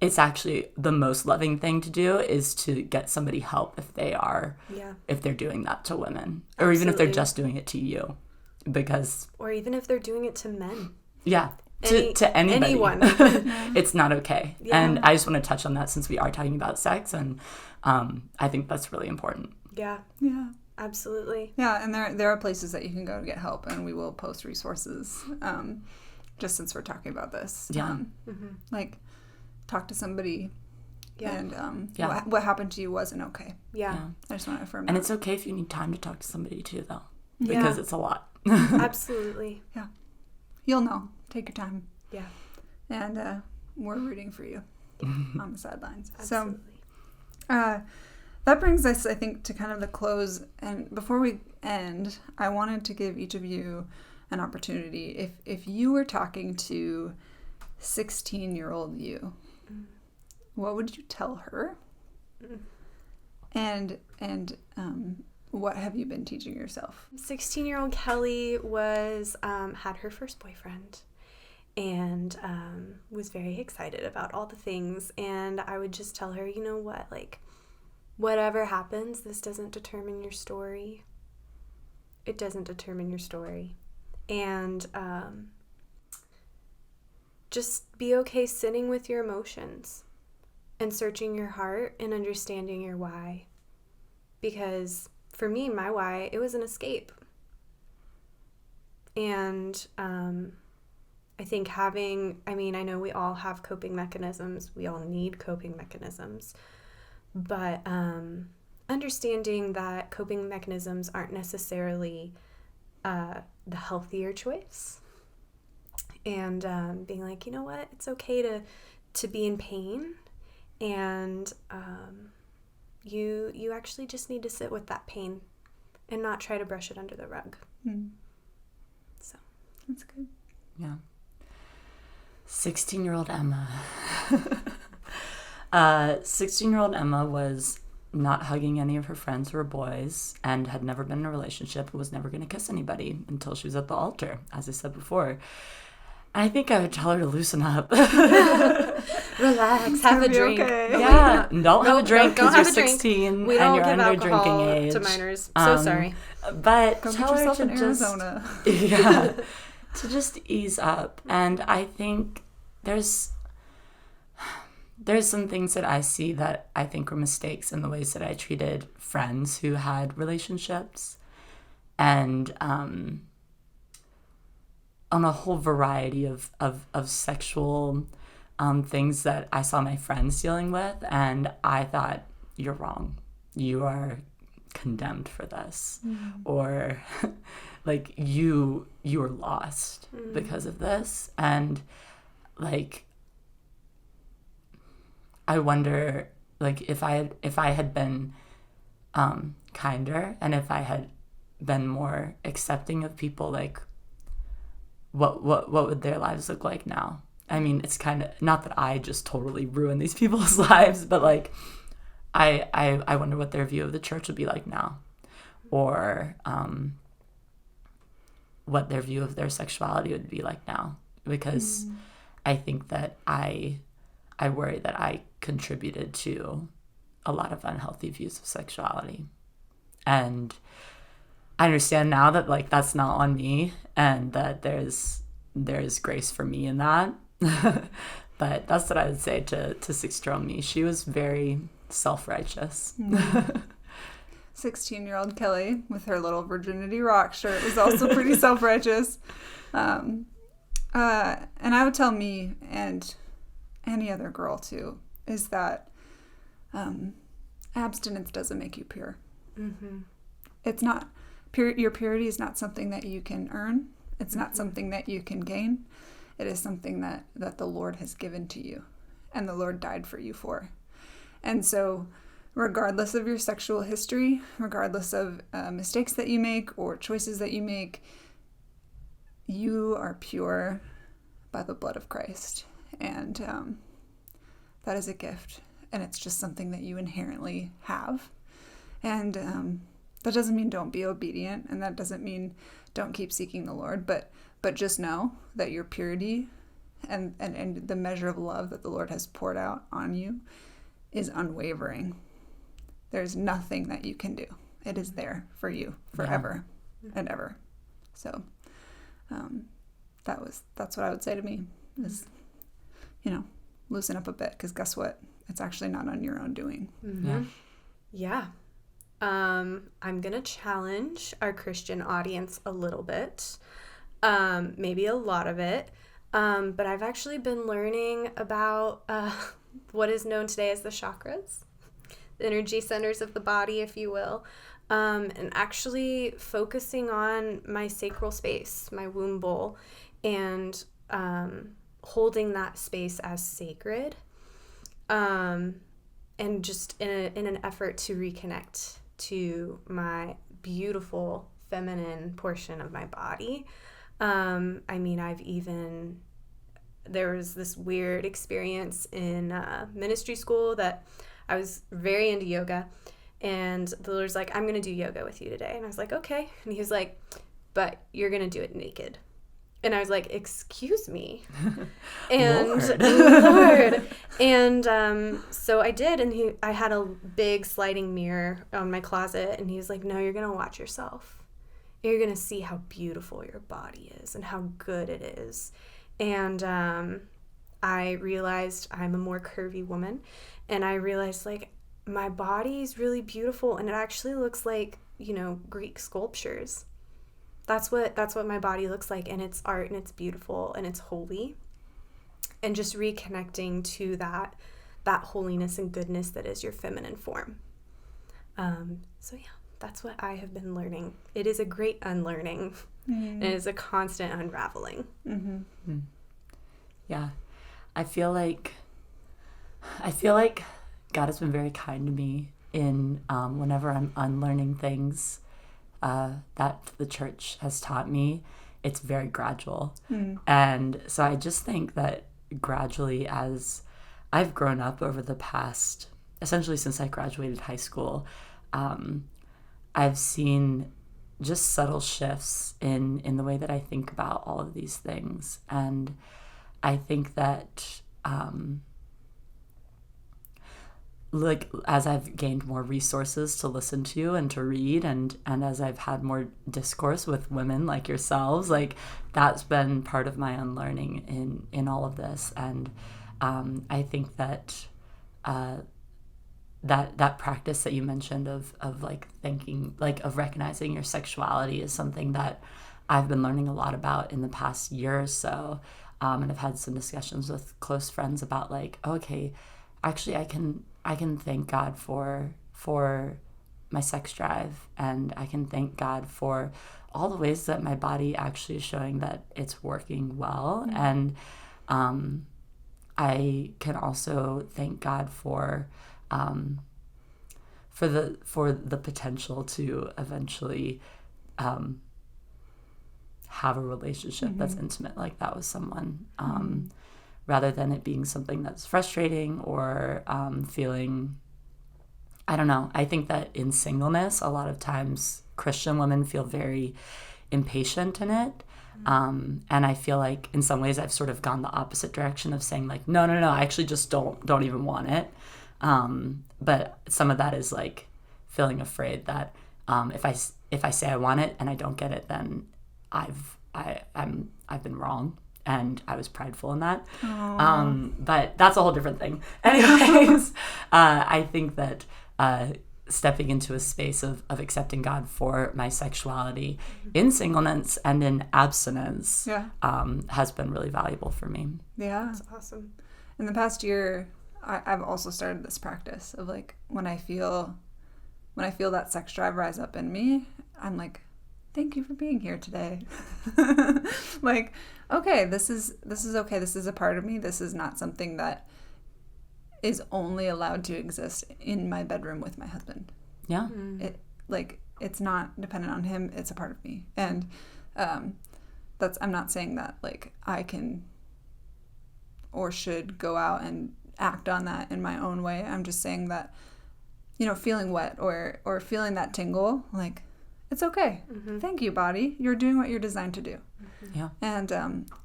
it's actually the most loving thing to do is to get somebody help if they're doing that to women, or even if they're just doing it to you, because, or even if they're doing it to men. Yeah. To anybody. Anyone. It's not okay. Yeah. And I just want to touch on that since we are talking about sex, and I think that's really important. Yeah. Yeah. Absolutely. Yeah, and there are places that you can go to get help, and we will post resources just since we're talking about this. Yeah. Like, talk to somebody. Yeah. And what happened to you wasn't okay. Yeah. I just want to affirm and that. It's okay if you need time to talk to somebody too, though, because it's a lot. Absolutely. Yeah. You'll know. Take your time. Yeah. And we're rooting for you on the sidelines. Absolutely. So that brings us, I think, to kind of the close. And before we end, I wanted to give each of you an opportunity. If you were talking to 16-year-old you, what would you tell her? And what have you been teaching yourself? 16-year-old Kelly was had her first boyfriend and was very excited about all the things. And I would just tell her, you know what, like, whatever happens, this doesn't determine your story. It doesn't determine your story. And just be okay sitting with your emotions and searching your heart and understanding your why. Because for me, my why, it was an escape. And I think I know we all have coping mechanisms. We all need coping mechanisms. But understanding that coping mechanisms aren't necessarily the healthier choice. And being like, you know what, it's okay to be in pain. And you actually just need to sit with that pain and not try to brush it under the rug. So that's good. Yeah. 16-year-old Emma. 16-year-old Emma was not hugging any of her friends who were boys and had never been in a relationship and was never going to kiss anybody until she was at the altar, as I said before. I think I would tell her to loosen up. Relax, have a drink. Okay. Yeah, don't have a drink because you're 16 we and don't you're give under drinking alcohol age. To minors. So sorry. But go tell get her yourself to in just, Arizona. Yeah, to just ease up. And I think there's some things that I see that I think were mistakes in the ways that I treated friends who had relationships, and on a whole variety of sexual things that I saw my friends dealing with, and I thought, you're wrong. You are condemned for this. Or like you are lost because of this. And like, I wonder, like, if I had been kinder, and if I had been more accepting of people, like, what would their lives look like now? I mean, it's kind of, not that I just totally ruin these people's lives, but like, I wonder what their view of the church would be like now, or what their view of their sexuality would be like now, because I think that I worry that I contributed to a lot of unhealthy views of sexuality. And I understand now that like that's not on me, and that there's grace for me in that. But that's what I would say to 6-year-old me. She was very self-righteous. 16-year-old Kelly with her little virginity rock shirt was also pretty self-righteous. And I would tell me, and any other girl too, is that abstinence doesn't make you pure. Mm-hmm. It's not your purity is not something that you can earn. It's not something that you can gain. It is something that the Lord has given to you, and the Lord died for you for. And so regardless of your sexual history, regardless of mistakes that you make or choices that you make, you are pure by the blood of Christ. And that is a gift. And it's just something that you inherently have. And that doesn't mean don't be obedient. And that doesn't mean don't keep seeking the Lord. But just know that your purity and the measure of love that the Lord has poured out on you is unwavering. There's nothing that you can do. It is there for you forever and ever. So that's what I would say to me is, loosen up a bit, because guess what? It's actually not on your own doing. Mm-hmm. Yeah. I'm going to challenge our Christian audience a little bit, maybe a lot of it. But I've actually been learning about what is known today as the chakras, the energy centers of the body, if you will, and actually focusing on my sacral space, my womb bowl, and holding that space as sacred, and just in an effort to reconnect to my beautiful feminine portion of my body. There was this weird experience in ministry school that I was very into yoga, and the Lord's like, I'm going to do yoga with you today. And I was like, okay. And he was like, but you're going to do it naked. And I was like, excuse me. And Lord. And so I did. And I had a big sliding mirror on my closet. And he was like, no, you're going to watch yourself. You're going to see how beautiful your body is and how good it is. And I realized I'm a more curvy woman. And I realized, like, my body is really beautiful. And it actually looks like, Greek sculptures. That's what my body looks like, and it's art, and it's beautiful, and it's holy. And just reconnecting to that holiness and goodness that is your feminine form. So yeah, that's what I have been learning. It is a great unlearning, and it is a constant unraveling. Mm-hmm. Yeah, I feel like God has been very kind to me in whenever I'm unlearning things that the church has taught me. It's very gradual. And so I just think that gradually, as I've grown up over the past, essentially since I graduated high school, I've seen just subtle shifts in the way that I think about all of these things. And I think that as I've gained more resources to listen to and to read, and as I've had more discourse with women like yourselves, like, that's been part of my unlearning in all of this. And I think that that practice that you mentioned of like thinking, like, of recognizing your sexuality is something that I've been learning a lot about in the past year or so. And I've had some discussions with close friends about, like, okay, actually I can thank God for my sex drive, and I can thank God for all the ways that my body actually is showing that it's working well. And I can also thank God for the potential to eventually have a relationship that's intimate like that with someone. Rather than it being something that's frustrating or feeling, I don't know. I think that in singleness, a lot of times Christian women feel very impatient in it. And I feel like in some ways I've sort of gone the opposite direction of saying like, no, I actually just don't even want it. But some of that is like feeling afraid that if I say I want it and I don't get it, then I've been wrong. And I was prideful in that. But that's a whole different thing. Anyways, I think that stepping into a space of accepting God for my sexuality in singleness and in abstinence has been really valuable for me. Yeah. That's awesome. In the past year, I've also started this practice of like when I feel that sex drive rise up in me, I'm like, thank you for being here today. Like, okay, this is okay. This is a part of me. This is not something that is only allowed to exist in my bedroom with my husband. Yeah. It's not dependent on him. It's a part of me. And I'm not saying that like I can or should go out and act on that in my own way. I'm just saying that, feeling wet or feeling that tingle, like, it's okay. Thank you, body. You're doing what you're designed to do. Yeah. And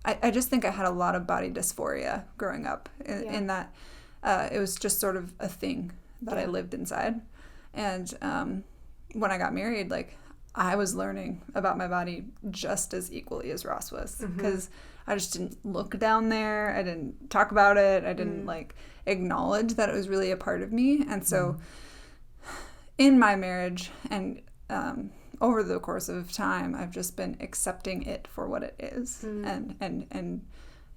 I just think I had a lot of body dysphoria growing up in that it was just sort of a thing that I lived inside. And when I got married, like, I was learning about my body just as equally as Ross was, because I just didn't look down there. I didn't talk about it. I didn't like acknowledge that it was really a part of me. And so in my marriage and over the course of time, I've just been accepting it for what it is and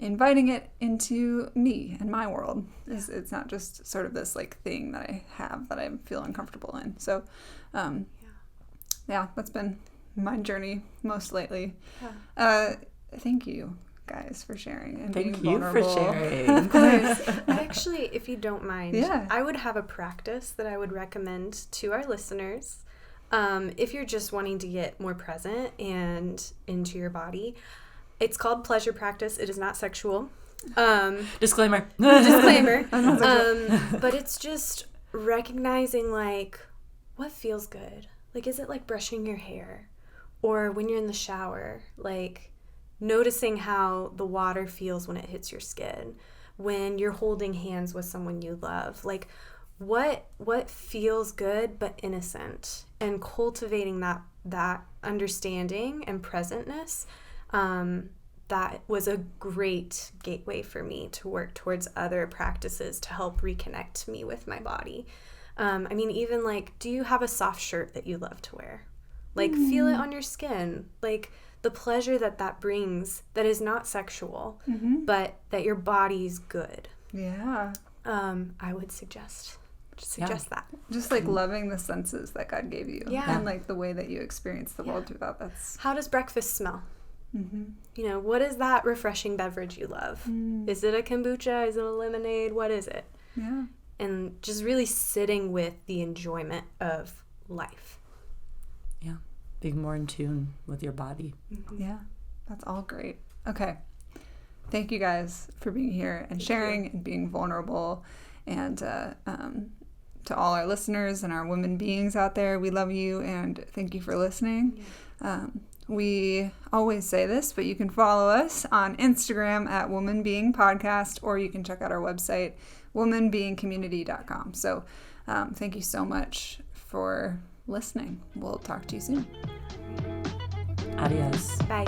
inviting it into me and my world. It's not just sort of this like thing that I have that I feel uncomfortable in. So that's been my journey most lately. Thank you guys for sharing and being vulnerable. Thank you for sharing. Of course. Actually, if you don't mind, Yeah. I would have a practice that I would recommend to our listeners. If you're just wanting to get more present and into your body. It's called pleasure practice. It is not sexual. Disclaimer. But it's just recognizing like what feels good. Like, is it like brushing your hair? Or when you're in the shower, like noticing how the water feels when it hits your skin. When you're holding hands with someone you love. Like, what feels good but innocent, and cultivating that understanding and presentness. That was a great gateway for me to work towards other practices to help reconnect me with my body. Even like, do you have a soft shirt that you love to wear? Like, feel it on your skin. Like, the pleasure that brings that is not sexual, but that your body's good. Yeah. I would suggest that. Just like loving the senses that God gave you. Yeah. And like the way that you experience the world through that. That's... How does breakfast smell? What is that refreshing beverage you love? Is it a kombucha? Is it a lemonade? What is it? Yeah. And just really sitting with the enjoyment of life. Yeah. Being more in tune with your body. Yeah. That's all great. Okay. Thank you guys for being here and sharing and being vulnerable. And to all our listeners and our women beings out there, we love you and thank you for listening. We always say this, but you can follow us on Instagram at Woman Being Podcast, or you can check out our website, womanbeingcommunity.com. So thank you so much for listening. We'll talk to you soon. Adios. Bye.